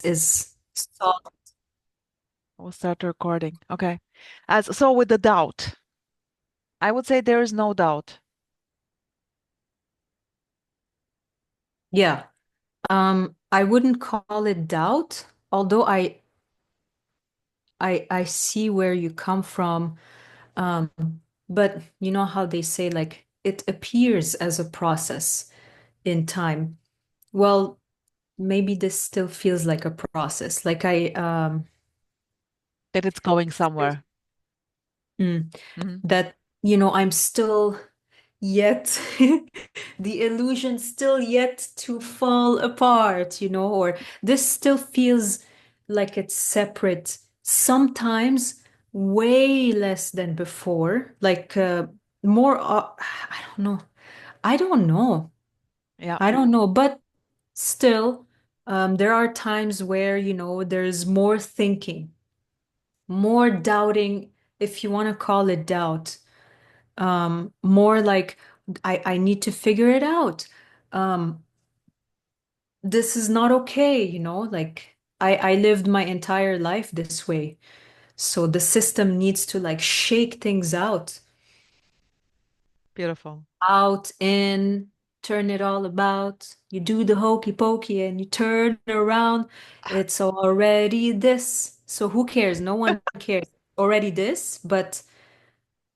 is solid. We'll start recording. Okay. So with the doubt, I would say there is no doubt. Yeah. I wouldn't call it doubt, although I see where you come from. Um, but you know how they say like it appears as a process in time. Well, maybe this still feels like a process. Like That it's going somewhere. mm, Hmm. that I'm still yet the illusion still yet to fall apart, or this still feels like it's separate, sometimes way less than before, like more I don't know. I don't know. Yeah. I don't know, but still there are times where, there's more thinking, more doubting, if you want to call it doubt, more like I need to figure it out. Um, this is not okay, like I lived my entire life this way. So the system needs to like shake things Beautiful. out, in, turn it all about. You do the hokey pokey and you turn around. It's already this. So who cares? No one cares. Already this, but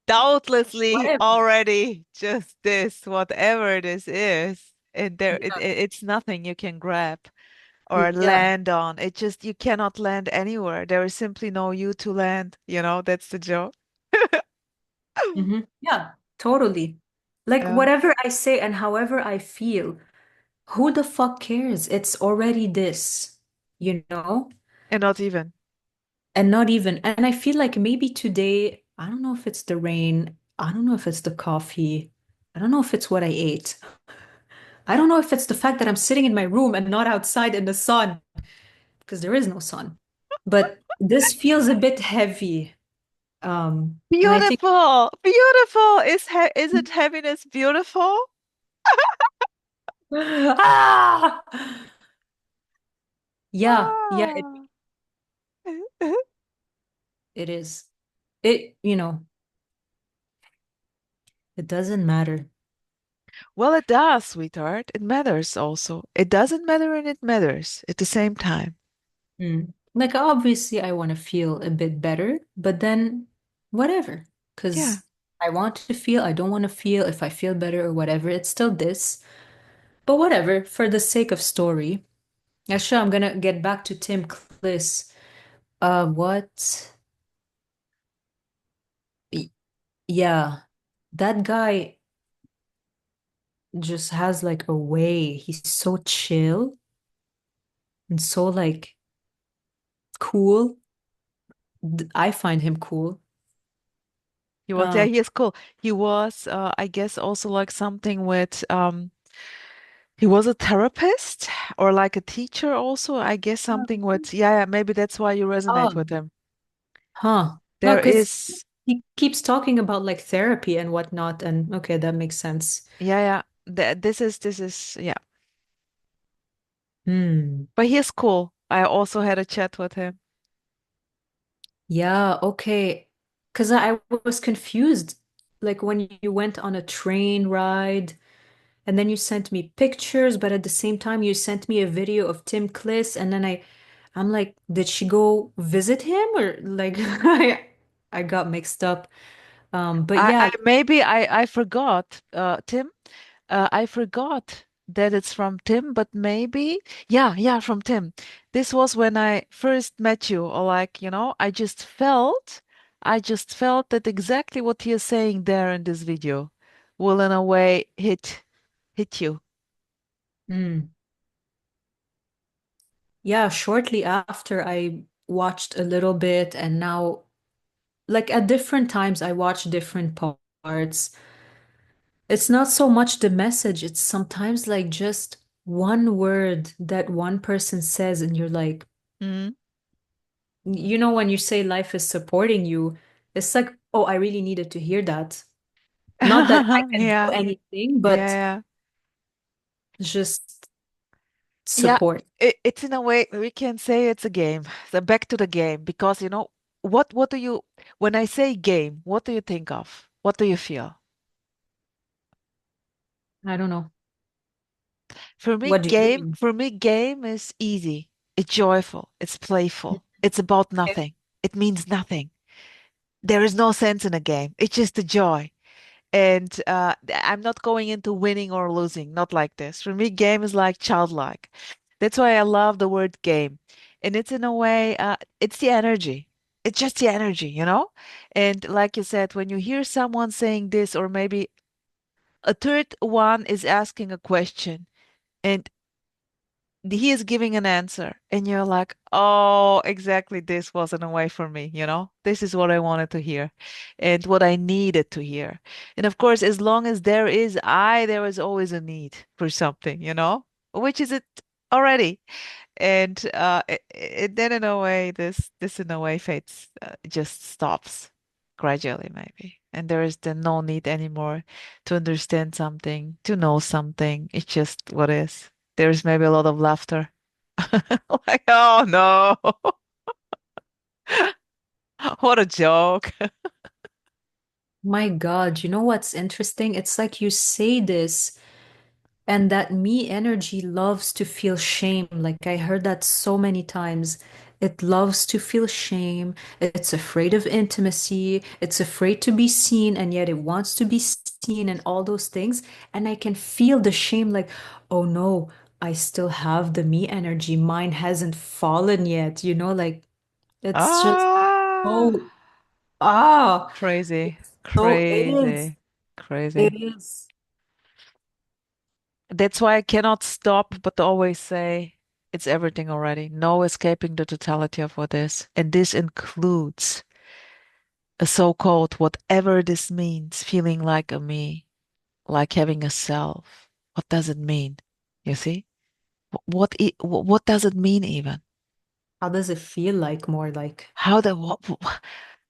Doubtlessly whatever. already just this, whatever this is, and Yeah. it's nothing you can grab or Yeah. land on. It just you cannot land anywhere. There is simply no you to land. That's the joke. Yeah, totally. Like Yeah. whatever I say and however I feel, who the fuck cares? It's already this, you know? And not even. And not even, and I feel like maybe today, I don't know if it's the rain, I don't know if it's the coffee, I don't know if it's what I ate. I don't know if it's the fact that I'm sitting in my room and not outside in the sun, because there is no sun. But this feels a bit heavy. And I think, Beautiful. Beautiful. Is it happiness beautiful? ah! Yeah, Ah. it is. It doesn't matter. Well, it does, sweetheart. It matters also. It doesn't matter and it matters at the same time. Like, obviously, I want to feel a bit better, but then whatever. Yeah. Because I want to feel, I don't want to feel. If I feel better or whatever, it's still this. But whatever, for the sake of story. Actually, I'm gonna get back to Tim Kliss. What? Y- Yeah, that guy just has like a way. He's so chill and so like cool. I find him cool. Yeah, Um, he is cool. He was, I guess, also like something with, he was a therapist or like a teacher also. I guess something with, yeah, yeah, maybe that's why you resonate oh, with him. huh. No, There because is, he keeps talking about like therapy and whatnot, and okay, that makes sense. yeah, yeah. This is, yeah. Hmm. But he is cool. I also had a chat with him. Yeah, okay. Because I was confused. Like when you went on a train ride, and then you sent me pictures, but at the same time you sent me a video of Tim Kliss, and then I'm like, did she go visit him or like I got mixed up. But I yeah, maybe I forgot, Tim. I forgot that it's from Tim, but maybe, yeah, yeah, from Tim. This was when I first met you, or like, I just felt that exactly what he is saying there in this video will in a way hit you. mm, yeah, shortly after I watched a little bit, and now like at different times I watch different parts. It's not so much the message, it's sometimes like just one word that one person says, and you're like, Mhm. when you say life is supporting you, it's like, oh, I really needed to hear that. Not that I can do Yeah, anything, yeah, but yeah. just Yeah, support. it's in a way we can say it's a game. So back to the game because what do you when I say game, what do you think of? What do you feel? I don't know. What do you mean? For me game is easy. It's joyful. It's playful. It's about Okay. nothing. It means nothing. There is no sense in a game. It's just a joy. And I'm not going into winning or losing, not like this. For me, game is like childlike. That's why I love the word game. And it's in a way, it's the energy. It's just the energy, you know? And like you said, when you hear someone saying this, or maybe a third one is asking a question, and he is giving an answer and you're like, oh, exactly, this wasn't a way for me, this is what I wanted to hear and what I needed to hear. And of course, as long as there is always a need for something, which is it already. And then in a way, this in a way fades, just stops gradually maybe. And there is then no need anymore to understand something, to know something. It's just what is. There's maybe a lot of laughter. Like, oh no, what a joke. My God, you know what's interesting? It's like you say this, and that me energy loves to feel shame. Like I heard that so many times. It loves to feel shame. It's afraid of intimacy. It's afraid to be seen, and yet it wants to be seen and all those things. And I can feel the shame like, oh no, I still have the me energy. Mine hasn't fallen yet. Like it's just Ah, so, ah, crazy, so it is. crazy, It crazy. is. That's why I cannot stop but always say it's everything already. No escaping the totality of what is. And this includes a so-called whatever this means, feeling like a me, like having a self. What does it mean? You see? What does it mean even? How does it feel like more like? How the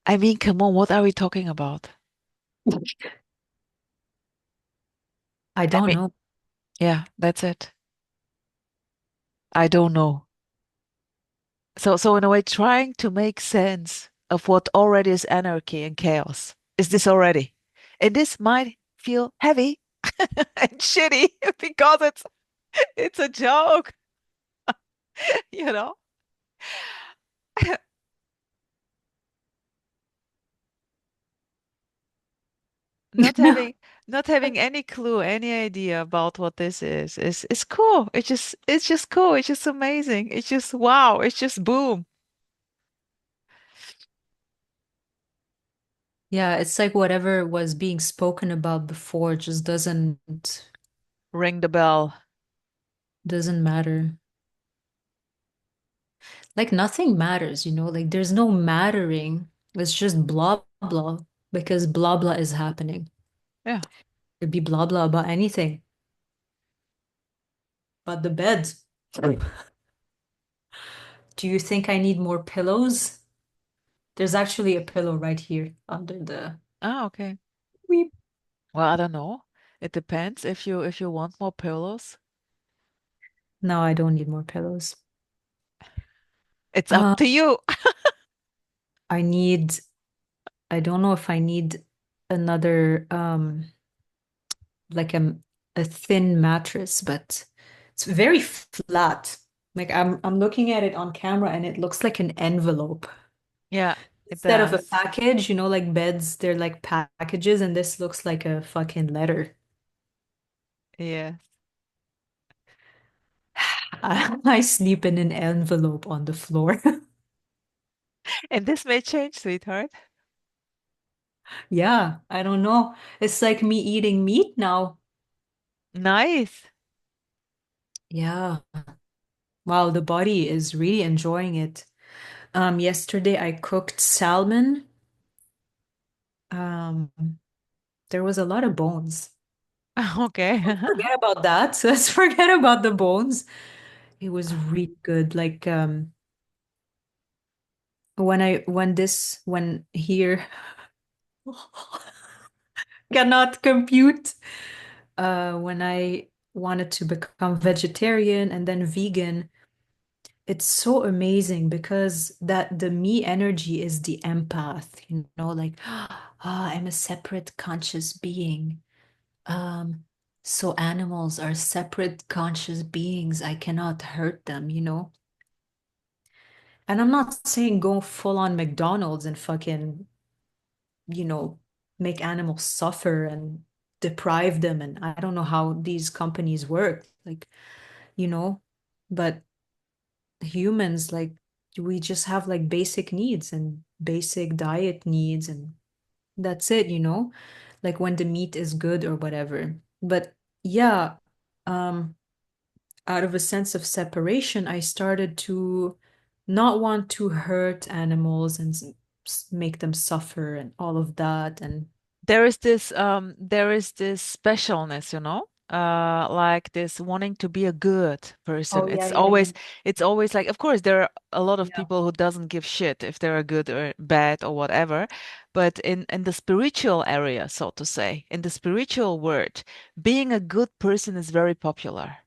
I mean, come on, what are we talking about? I I don't mean, know. yeah, that's it. I don't know. So in a way, trying to make sense of what already is anarchy and chaos. Is this already? And this might feel heavy and shitty because it's a joke, you know? Not having not having any clue, any idea about what this is cool. It's just cool. It's just amazing. It's just wow. It's just boom. Yeah, it's like whatever was being spoken about before just Ring the bell. doesn't matter. Like nothing matters, like there's no mattering. It's just blah blah because blah blah is happening. Yeah. It'd be blah blah about anything but the bed. Do you think I need more pillows? There's actually a pillow right here under the Ah, okay. weep. Well, I don't know. It depends if you want more pillows. No, I don't need more pillows. It's up Uh, to you. I need, I don't know if I need another like a thin mattress, but it's very flat. Like I'm looking at it on camera and it looks like an envelope. Yeah, it Instead of a does. package, like beds, they're like packages, and this looks like a fucking letter. Yeah. I sleep in an envelope on the floor. And this may change, sweetheart. Yeah, I don't know. It's like me eating meat now. Nice. Yeah. Wow, the body is really enjoying it. Yesterday I cooked salmon. Um, there was a lot of bones. Okay. Forget about that. Let's forget about the bones. It was really good. Like when here cannot compute. When I wanted to become vegetarian and then vegan, it's so amazing because that the me energy is the empath, like, I'm a separate conscious being. Um, so animals are separate conscious beings. I cannot hurt them. And I'm not saying go full on McDonald's and fucking, you know, make animals suffer and deprive them. And I don't know how these companies work, like, you know, but humans, like, we just have like basic needs and basic diet needs, and that's it. Like when the meat is good or whatever. But yeah, um, out of a sense of separation, I started to not want to hurt animals and make them suffer and all of that. And there is this specialness, like this wanting to be a good person. oh yeah, yeah, yeah, It's always like, of course, there are a lot of yeah. people who doesn't give shit if they're good or bad or whatever. But in the spiritual area, so to say, in the spiritual world, being a good person is very popular.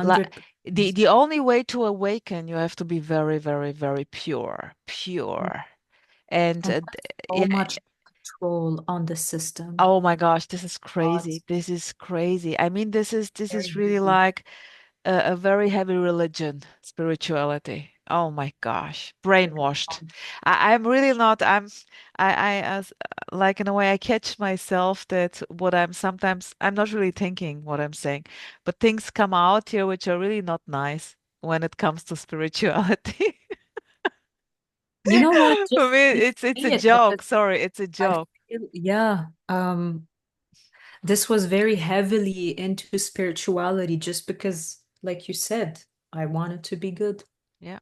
Like 100%. the only way to awaken, you have to be very, very, very pure, Yeah. pure. And And have so yeah, much control on the system. oh my gosh, this is God, crazy. This is crazy. I mean, this is very really heavy. like a very heavy religion, spirituality. Oh my gosh, Very brainwashed. I'm really not. I as like in a way I catch myself that what I'm sometimes I'm not really thinking what I'm saying, but things come out here which are really not nice when it comes to spirituality. You know what? For Just me, to it's a say it, joke. because Sorry, it's a I joke. feel, yeah, this was very heavily into spirituality just because, like you said, I wanted to be good. Yeah,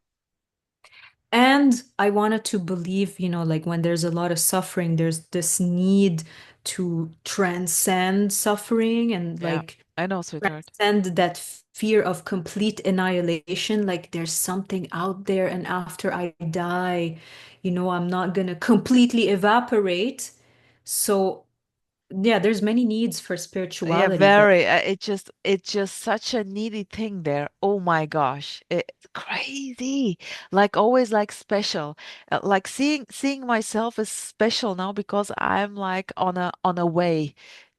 And I wanted to believe, like when there's a lot of suffering, there's this need to transcend suffering and yeah. like I know, sweetheart. transcend that fear of complete annihilation. Like there's something out there, and after I die, I'm not gonna completely evaporate. So, yeah, there's many needs for Yeah, spirituality, but very. It's just such a needy thing there. Oh my gosh, it's crazy. Like always, like special. Like seeing myself as special now because I'm like on a way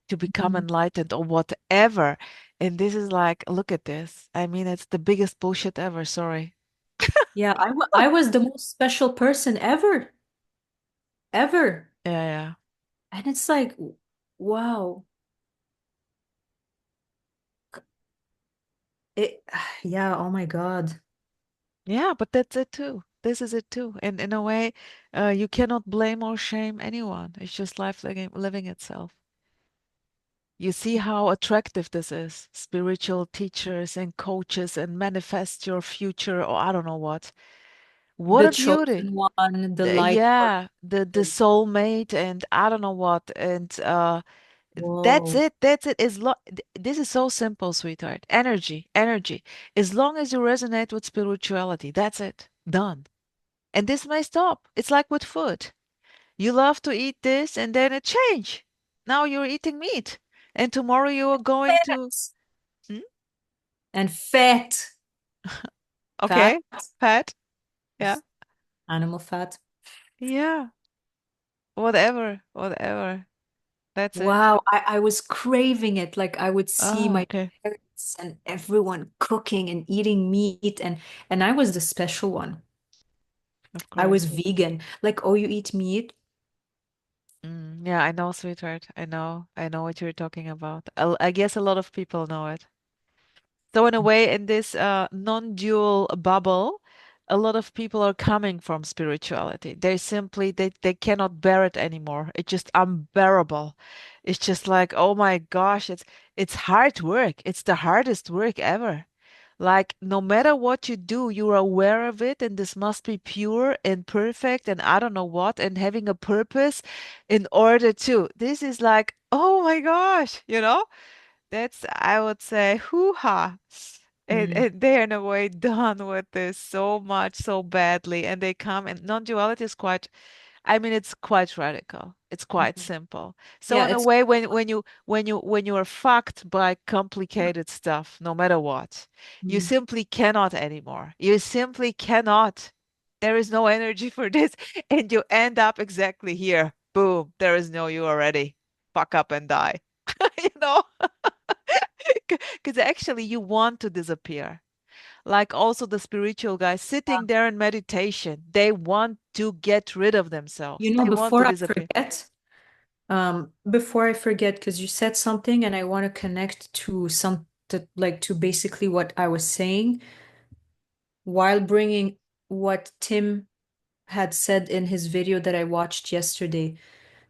to become Mhm. enlightened or whatever. And this is like, look at this. I mean, it's the biggest bullshit ever. Sorry. Yeah, I was the most special person ever, ever. Yeah, yeah. And it's like, wow. It, yeah, oh my God. Yeah, but that's it too. This is it too. And in a way, you cannot blame or shame anyone. It's just life living itself. You see how attractive this is. Spiritual teachers and coaches and manifest your future or I don't know what. What The a beauty. chosen one, the light work. Yeah, the soulmate and I don't know what. And that's Whoa. it. That's it. This is so simple, sweetheart. Energy, energy. As long as you resonate with spirituality, that's it. Done. And this may stop. It's like with food. You love to eat this and then it change. Now you're eating meat. And tomorrow you are going to Fat. Hmm? And fat. Fat. Okay, fat. Yeah. Animal fat. Yeah. Whatever. Whatever. That's it. Wow, I was craving it. Like I would see Oh, my okay. parents and everyone cooking and eating meat, and I was the special one. Of I was course. vegan. Like, oh, you eat meat? Yeah, I know, sweetheart. I know. I know what you're talking about. I guess a lot of people know it. So in a way, in this non-dual bubble, a lot of people are coming from spirituality. They cannot bear it anymore. It's just unbearable. It's just like, oh my gosh, it's hard work. It's the hardest work ever. Like no matter what you do, you're aware of it, and this must be pure and perfect, and I don't know what, and having a purpose in order to. This is like, oh my gosh. That's, I would say, hoo-ha. Mm. And they're in a way done with this so much, so badly. And they come, and non-duality is quite, I mean, it's quite radical. It's quite simple. So Yeah, in a it's way, when you are fucked by complicated stuff, no matter what, you mm. simply cannot anymore. You simply cannot. There is no energy for this, and you end up exactly here. Boom. There is no you already. Fuck up and die. You know? Because actually you want to disappear. Like also the spiritual guys sitting there in meditation, they want to get rid of themselves. You know, They want to disappear. before I forget, because you said something and I want to connect to to basically what I was saying while bringing what Tim had said in his video that I watched yesterday.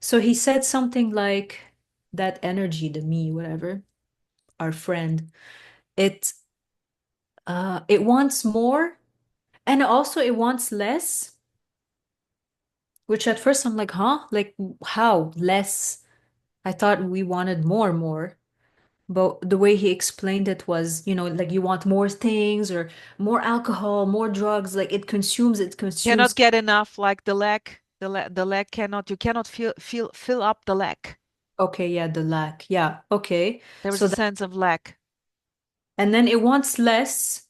So he said something like that energy, the me, whatever, our friend, it it wants more and also it wants less, which at first I'm like, huh? Like how? Less? I thought we wanted more. But the way he explained it was, like you want more things or more alcohol, more drugs, like it Cannot consumes. get enough, like the leg cannot, you cannot fill up the leg. Okay, yeah, the lack. Yeah, okay. There is So a that, sense of lack. and then it wants less,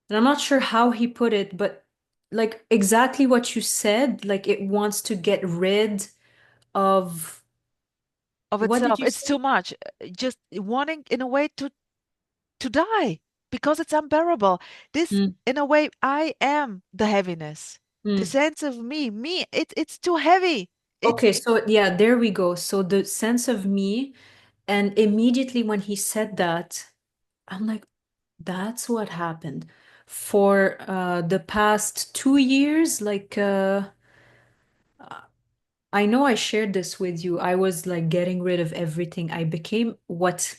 and I'm not sure how he put it, but like exactly what you said, like it wants to get rid of, Of what did itself. you It's say? too much. Just wanting in a way to die because it's unbearable. This, Mm, in a way, I am the heaviness. The mm. sense of me, it's too heavy. It's Okay, so yeah, there we go. So the sense of me, and immediately when he said that, I'm like, that's what happened. For the past 2 years, I know I shared this with you. I was like getting rid of everything. I became what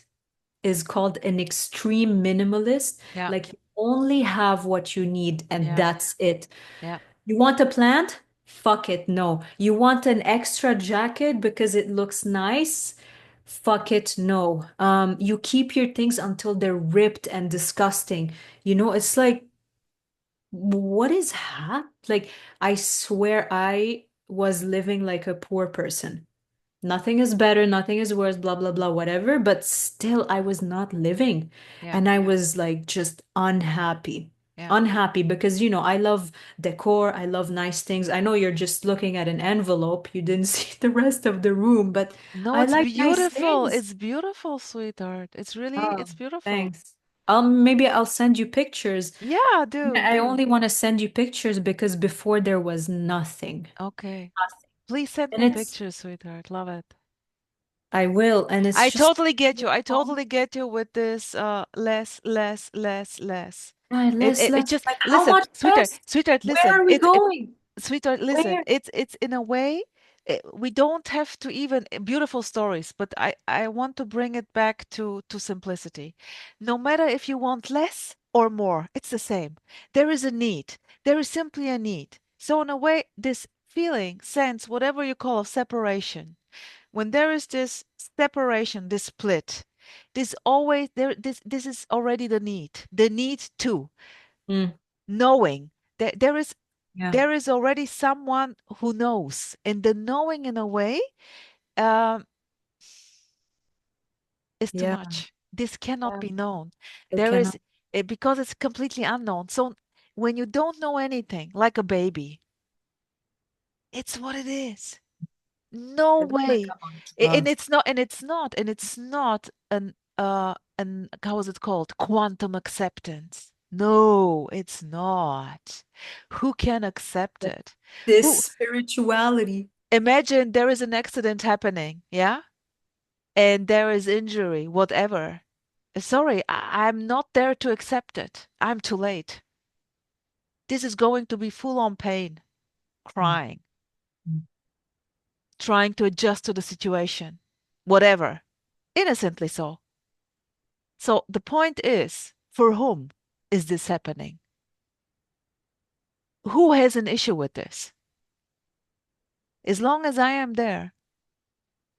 is called an extreme minimalist. yeah, Like you only have what you need and yeah, that's it. yeah. You want a plant? Fuck it, no. You want an extra jacket because it looks nice? Fuck it, no. You keep your things until they're ripped and disgusting. It's like, what is like, I swear I was living like a poor person. Nothing is better, nothing is worse, blah, blah, blah, whatever. But still, I was not living. Yeah, And I was like just unhappy. yeah. Unhappy because, I love decor. I love nice things. I know you're just looking at an envelope. You didn't see the rest of the room, but No, I it's like nice beautiful. things. It's beautiful, sweetheart. Oh, It's beautiful. thanks. Maybe I'll send you pictures. Yeah, do, I do. only want to send you pictures because before there was nothing. Okay. Nothing. Please send And me it's, pictures, sweetheart. Love it. I will. And it's I just, totally get you. I totally get you with this less, less, less, less. It less, just like how listen, much sweetheart, less? sweetheart, Where listen. are we going? Sweetheart, listen. Where? It's in a way we don't have to even beautiful stories, but I want to bring it back to simplicity. No matter if you want less or more, it's the same. There is a need. There is simply a need. So in a way, this feeling, sense, whatever you call of separation, when there is this separation, this split, this always there this is already the need to Mm, knowing that yeah, there is already someone who knows, and the knowing in a way um, is too yeah, much. This cannot yeah. be known. It There is cannot. because it's completely unknown. So when you don't know anything, like a baby, it's what it is. No It's like way. I'm on And drugs. it's not an how is it called? Quantum acceptance. No, it's not. Who can accept Like it? this Who spirituality. imagine there is an accident happening, yeah? And there is injury, whatever. Sorry, I'm not there to accept it. I'm too late. This is going to be full on pain, Mm, crying, mm. trying to adjust to the situation, whatever. Innocently so. So the point is, for whom is this happening? Who has an issue with this? As long as I am there,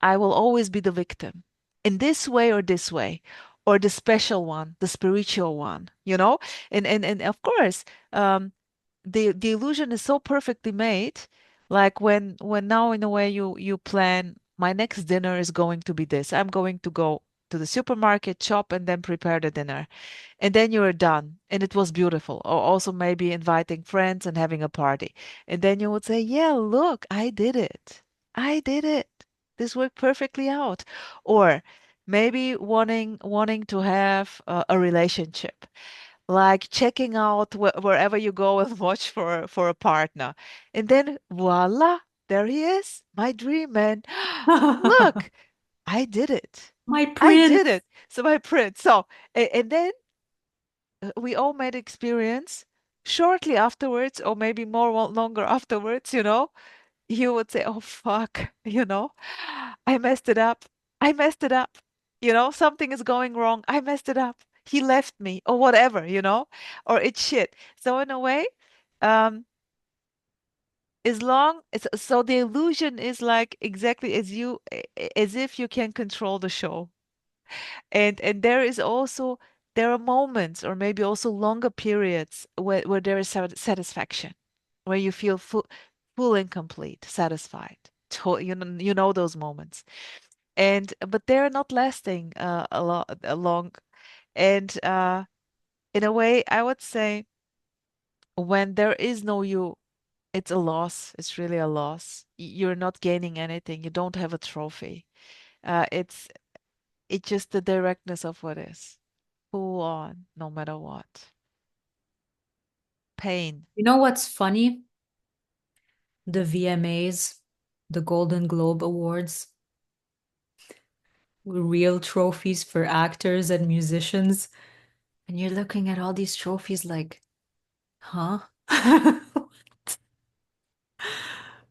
I will always be the victim in this way, or the special one, the spiritual one, you know? And of course, the illusion is so perfectly made. Like when now in a way you plan my next dinner is going to be this. I'm going to go to the supermarket, shop, and then prepare the dinner. And then you're done. And it was beautiful. Or also maybe inviting friends and having a party. And then you would say, yeah, look, I did it. I did it. This worked perfectly out. Or maybe wanting to have a relationship, like checking out wherever you go and watch for a partner. And then voila, there he is, my dream man. Look, I did it. My I did prince. it. So my prince. So and then we all made experience shortly afterwards, or maybe more longer afterwards, you would say, oh, fuck, I messed it up. I messed it up. Something is going wrong. I messed it up. He left me, or whatever, or it's shit. So, in a way, um, as long as so the illusion is like exactly as if you can control the show. And there are moments or maybe also longer periods where there is satisfaction, where you feel full and complete, satisfied. You know those moments. And but they're not lasting a long. And in a way, I would say when there is no you, it's a loss. It's really a loss. You're not gaining anything. You don't have a trophy. It's just the directness of what is. Full on, no matter what. Pain. You know what's funny? The VMAs, the Golden Globe Awards, real trophies for actors and musicians. And you're looking at all these trophies like, huh?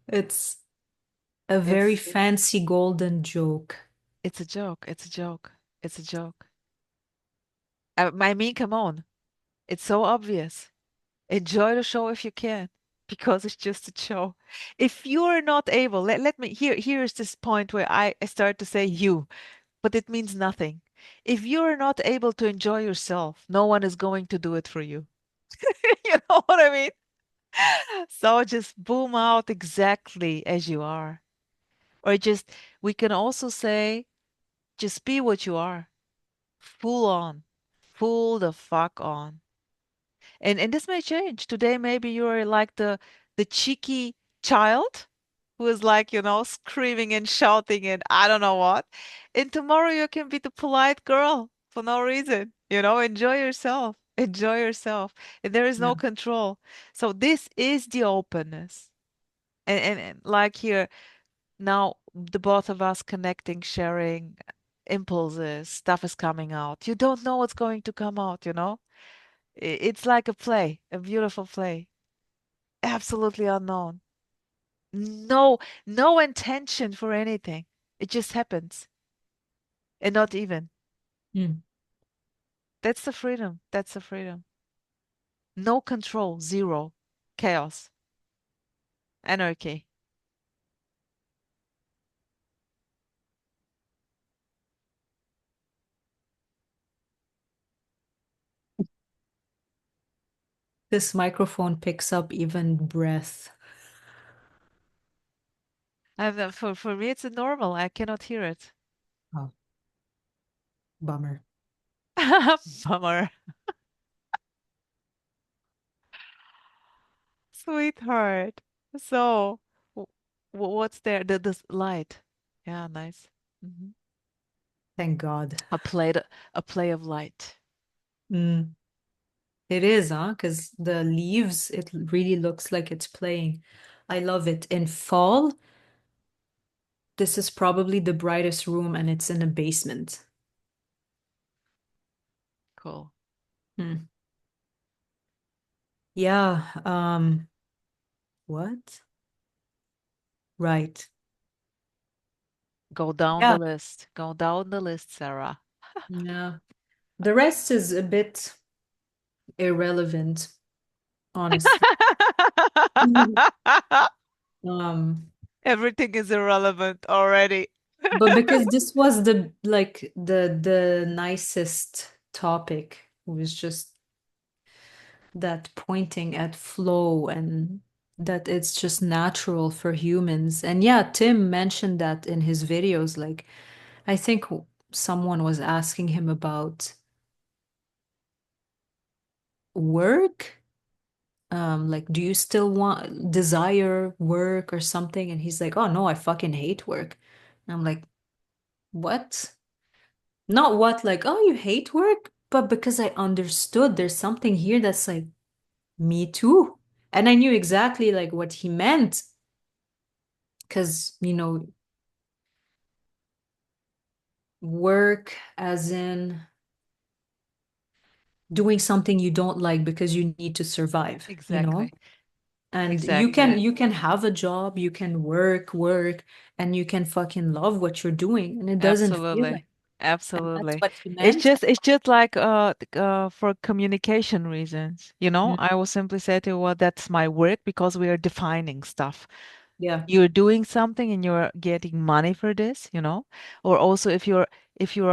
It's a very It's fancy golden joke. it's a joke. It's a joke. It's a joke. I mean, come on. It's so obvious. Enjoy the show if you can, because it's just a show. If you're not able, let me here's this point where I start to say you, but it means nothing. If you're not able to enjoy yourself, no one is going to do it for you. You know what I mean? So just boom out exactly as you are. Or just, we can also say, just be what you are. Full on. Full the fuck on. And this may change. Today maybe you're like the cheeky child who is like, screaming and shouting and I don't know what. And tomorrow you can be the polite girl for no reason. Enjoy yourself. Enjoy yourself. And there is Yeah. no control. So this is the openness. And like here, now the both of us connecting, sharing impulses, stuff is coming out. You don't know what's going to come out. It's like a play, a beautiful play. Absolutely unknown. No, no intention for anything. It just happens. And not even. Mm. That's the freedom. That's the freedom. No control, zero. Chaos, anarchy. This microphone picks up even breath. And for me, it's a normal. I cannot hear it. Oh, bummer. Bummer. Sweetheart. So, what's there? This light. Yeah, nice. Hmm. Thank God. A play, a play of light. Mm. It is, huh? Because the leaves, it really looks like it's playing. I love it. In fall, this is probably the brightest room and it's in a basement. Cool. Hmm. Yeah, what? Right. Go down the Yeah, list. Go down the list, saRah. yeah. The rest is a bit irrelevant, honestly. Mhm. Um, Everything is irrelevant already. but because this was the like the nicest topic, it was just that pointing at flow and that it's just natural for humans. And yeah, Tim mentioned that in his videos. Like, I think someone was asking him about work. Like, do you still want desire work or something? And he's like, oh no, I fucking hate work. And I'm like, what? Not what, like, oh, you hate work, but because I understood there's something here that's like, me too. And I knew exactly like what he meant. Because, work as in doing something you don't like because you need to survive, you know? Exactly. And Exactly. you can have a job, you can work, and you can fucking love what you're doing, and it doesn't feel like. Absolutely. And that's Absolutely. what he meant. It's just like for communication reasons. You know, Mm, I will simply say to you, well, that's my work because we are defining stuff. yeah. You're doing something and you're getting money for this, you know? Or also if you're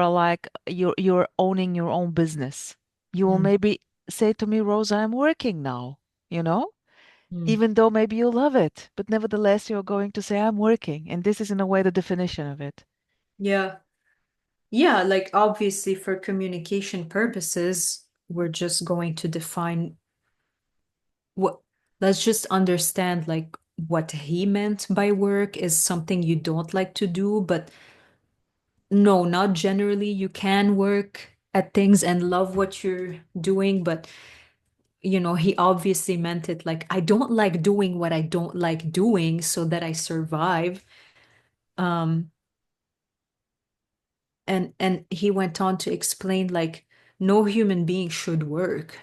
like you're owning your own business, you will Mm, maybe say to me, Rosa, I'm working now, you know? mm. Even though maybe you love it, but nevertheless you're going to say I'm working. And this is in a way the definition of it. Yeah. Yeah, like obviously for communication purposes, we're just going to define what, let's just understand like what he meant by work is something you don't like to do, but no, not generally. You can work at things and love what you're doing, but he obviously meant it like I don't like doing what I don't like doing so that I survive. Um, and he went on to explain like no human being should work.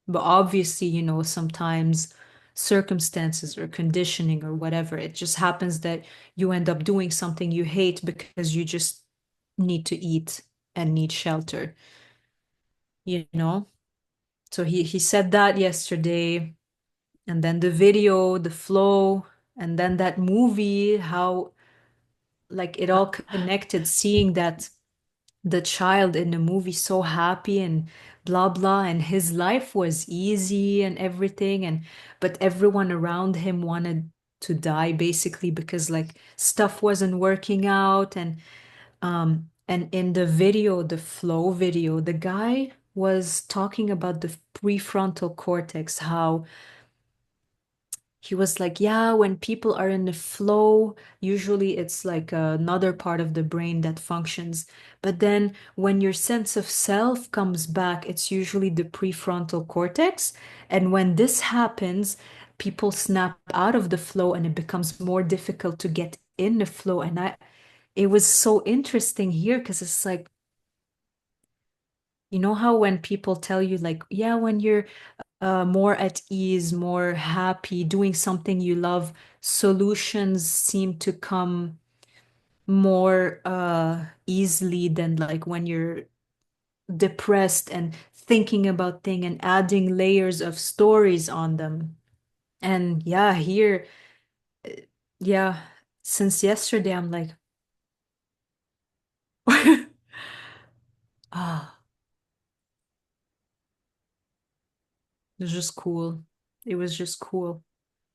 But obviously, sometimes circumstances or conditioning or whatever, it just happens that you end up doing something you hate because you just need to eat and need shelter, you know? So he said that yesterday, and then the video, the flow, and then that movie, how like it all connected, seeing that the child in the movie so happy and blah blah, and his life was easy and everything, and but everyone around him wanted to die basically because like stuff wasn't working out. And in the video, the flow video, the guy was talking about the prefrontal cortex, how he was like, yeah, when people are in the flow, usually it's like another part of the brain that functions. But then when your sense of self comes back, it's usually the prefrontal cortex. And when this happens, people snap out of the flow and it becomes more difficult to get in the flow. It was so interesting here because it's like, you know how when people tell you like, yeah, when you're more at ease, more happy, doing something you love, solutions seem to come more easily than like when you're depressed and thinking about things and adding layers of stories on them. And yeah, here, yeah, since yesterday, I'm like, ah, it was just cool. It was just cool.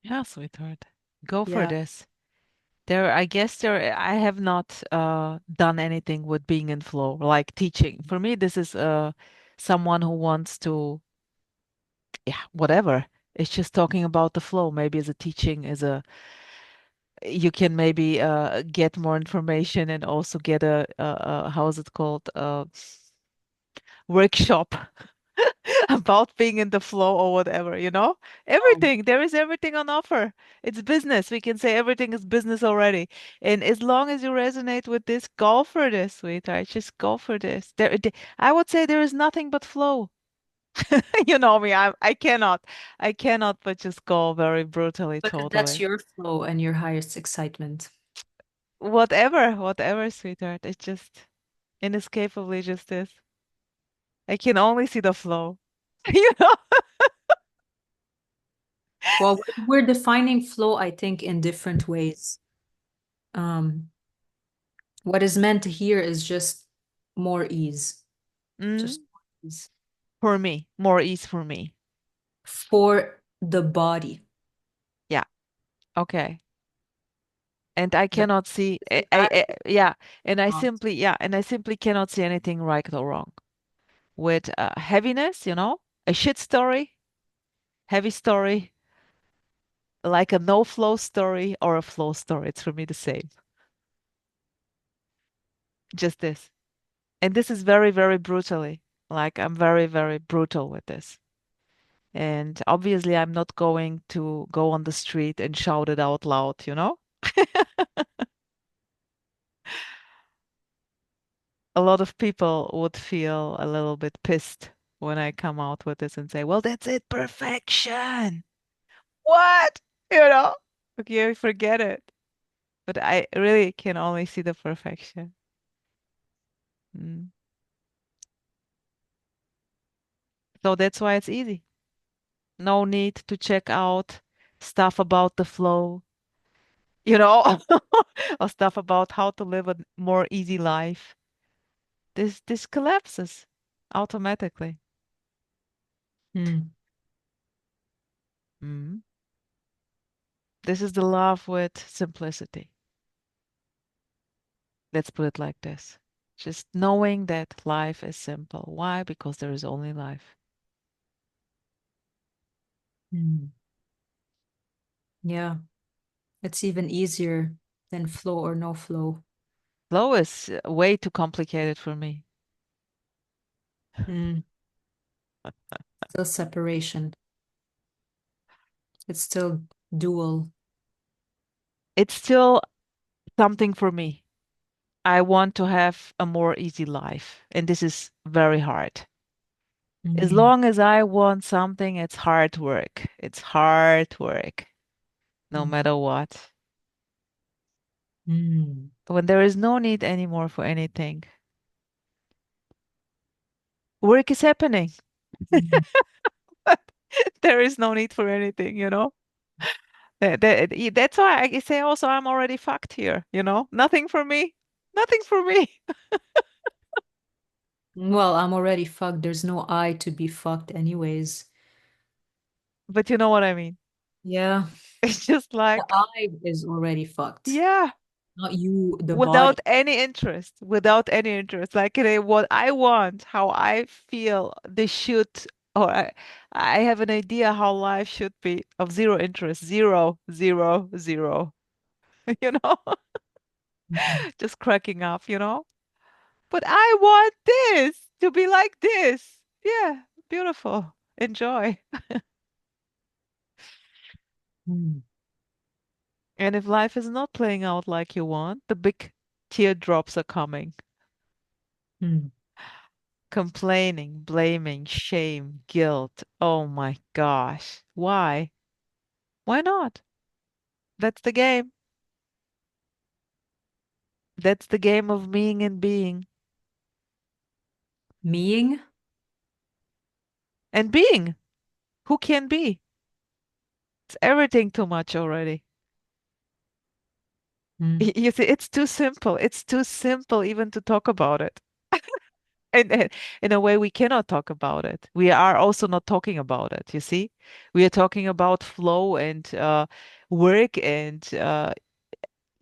Yeah, sweetheart. Go for Yeah. this. I guess I have not done anything with being in flow, like teaching. For me, this is someone who wants to, yeah, whatever. It's just talking about the flow. Maybe as a teaching, you can maybe get more information and also get how is it called? Workshop about being in the flow or whatever, you know? Oh, Everything, there is everything on offer. It's business. We can say everything is business already. And as long as you resonate with this, go for this, sweetheart. Just go for this. I would say there is nothing but flow. You know me, I cannot but just go very brutally, but that's totally. your flow and your highest excitement. Whatever, sweetheart. It's just inescapably just this. I can only see the flow. You know? Well, we're defining flow, I think, in different ways. Um, what is meant here is just more ease, just Mm, more ease for me, more ease for me. for the body. Yeah. Okay. And I The cannot see, that yeah, not. and I simply cannot see anything right or wrong with heaviness, a shit story, heavy story, like a no flow story or a flow story. It's for me the same. Just this. And this is very, very brutally. Like I'm very, very brutal with this. And obviously, I'm not going to go on the street and shout it out loud. A lot of people would feel a little bit pissed when I come out with this and say, well, that's it, perfection. What? You know? Okay, forget it. But I really can only see the perfection. Mm. So that's why it's easy. No need to check out stuff about the flow, you know, or stuff about how to live a more easy life. This collapses automatically. Hmm. Mm. This is the love with simplicity. Let's put it like this. Just knowing that life is simple. Why? Because there is only life. Hmm. Yeah, it's even easier than flow or no flow. Flow is way too complicated for me. Hmm. Still separation. It's still dual. It's still something for me. I want to have a more easy life, and this is very hard. As Hmm. long as I want something, it's hard work. It's hard work, no Hmm. matter what. Hmm. When there is no need anymore for anything, work is happening. Hmm. There is no need for anything. That's why I say also I'm already fucked here. Nothing for me. Nothing for me. Well, I'm already fucked. There's no I to be fucked anyways. But you know what I mean. Yeah, It's just the like, I is already fucked. yeah, Not you, the without body. any interest, without any interest. Like what I want, how I feel this should, or I have an idea how life should be of zero interest, zero, zero, zero. You know, Mhm. just cracking up. But I want this to be like this. Yeah, beautiful. Enjoy. Hmm. And if life is not playing out like you want, the big teardrops are coming. Hmm. Complaining, blaming, shame, guilt. Oh my gosh. Why? Why not? That's the game. That's the game of being and being. Meing? And being. Who can be? It's everything too much already. Hmm. You see, it's too simple. It's too simple even to talk about it. And in a way, we cannot talk about it. We are also not talking about it, you see? We are talking about flow and work and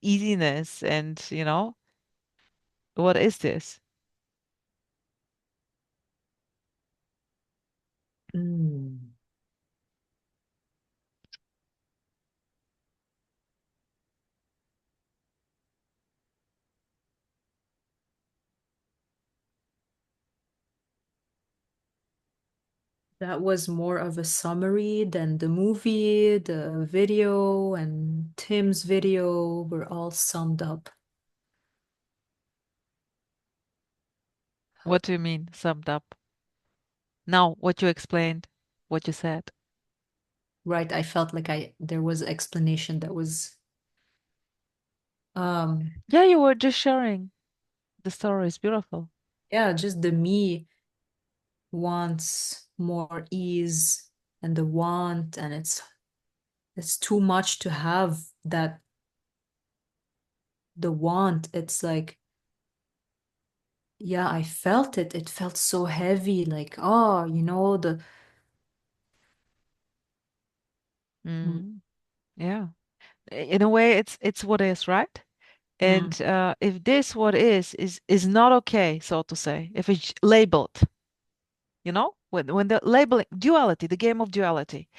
easiness and, what is this? Hmm. That was more of a summary than the movie, the video, and Tim's video were all summed up. What do you mean, summed up? Now, what you explained, what you said. Right? I felt like I there was explanation that was um Yeah, you were just sharing the story. Is beautiful. yeah, just the me wants more ease and the want, and it's too much to have that the want. It's like, yeah, I felt it. It felt so heavy, like, oh, Mm, yeah. In a way, it's what is, right? Mm, And if this what is not okay, so to say, if it's labeled, when the labeling duality, the game of duality,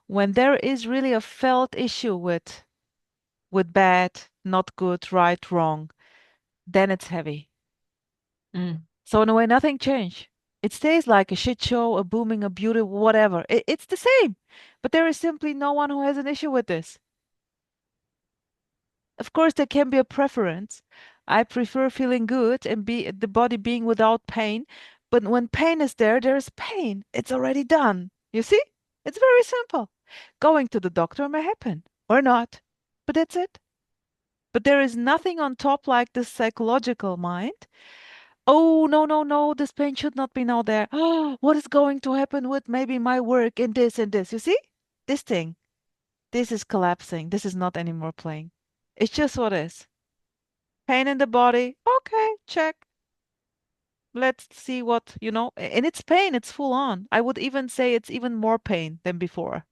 when there is really a felt issue with bad, not good, right, wrong, then it's heavy. mm. So in a way, nothing changed. It stays like a shit show, a booming, a beauty, whatever. It's the same. But there is simply no one who has an issue with this. Of course, there can be a preference. I prefer feeling good and be the body being without pain. But when pain is there, there's pain. It's already done. You see? It's very simple. Going to the doctor may happen or not, but that's it. But there is nothing on top like this psychological mind. Oh, no, no, no, this pain should not be now there. What is going to happen with maybe my work and this and this? You see? This thing, this is collapsing. This is not anymore playing. It's just what is. Pain in the body. Okay, check. Let's see and it's pain, it's full on. I would even say it's even more pain than before.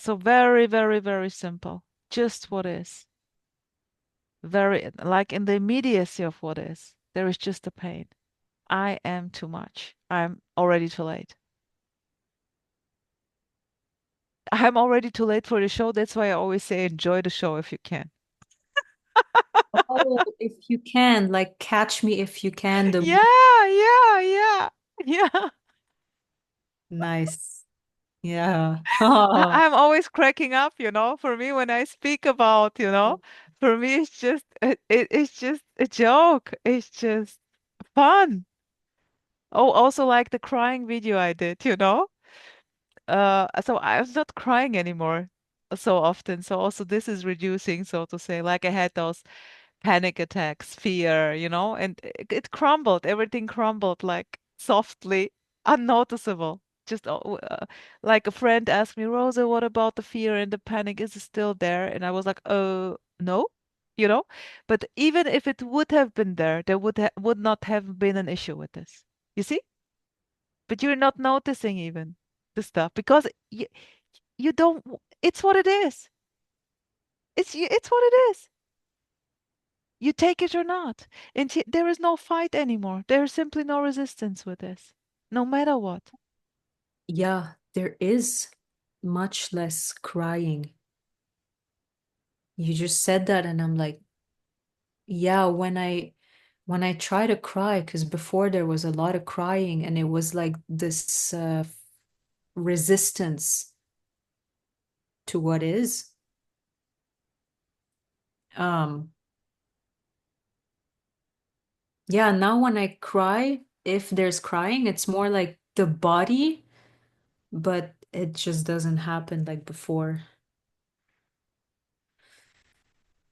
So very, very, very simple. Just what is. Very, like in the immediacy of what is. There is just a pain. I am too much. I'm already too late. I'm already too late for the show. That's why I always say enjoy the show if you can. Oh, if you can, like catch me if you can. The Yeah, yeah, yeah. Yeah. nice. Yeah. Oh, I'm always cracking up. For me, when I speak about, for me, it's just a joke. It's just fun. Oh, also like the crying video I did. So I'm not crying anymore so often. So also this is reducing, so to say. Like I had those panic attacks, fear, and it crumbled. Everything crumbled like softly, unnoticeable. Just like a friend asked me, Rosa, what about the fear and the panic? Is it still there? And I was like, no, you know. But even if it would have been there, there would not have been an issue with this. You see? But you're not noticing even the stuff because you don't. It's what it is. It's what it is. You take it or not. And there is no fight anymore. There is simply no resistance with this, no matter what. yeah, there is much less crying. You just said that, and I'm like, yeah, when I try to cry, because before there was a lot of crying, and it was like this resistance to what is. Um, yeah, now when I cry, if there's crying, it's more like the body, but it just doesn't happen like before.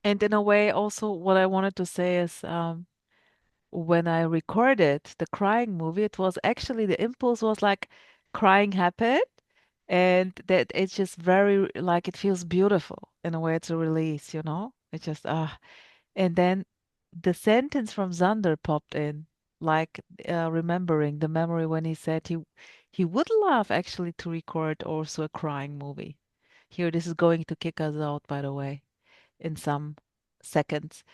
And in a way, also, what I wanted to say is when I recorded the crying movie, it was actually the impulse was like crying happened. And that it's just very, like, it feels beautiful in a way. It's a release. It just, And then the sentence from Zander popped in, like remembering the memory when he said he would love actually to record also a crying movie. Here, this is going to kick us out, by the way, in some seconds.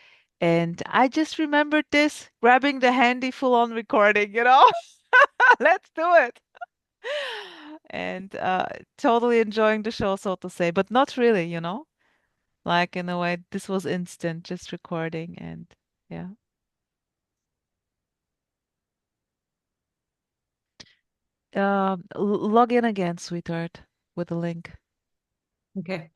And I just remembered this, grabbing the handy full-on recording. Let's do it. And totally enjoying the show, so to say, but not really. Like in a way, this was instant, just recording and yeah. Log in again, sweetheart, with the link. Okay.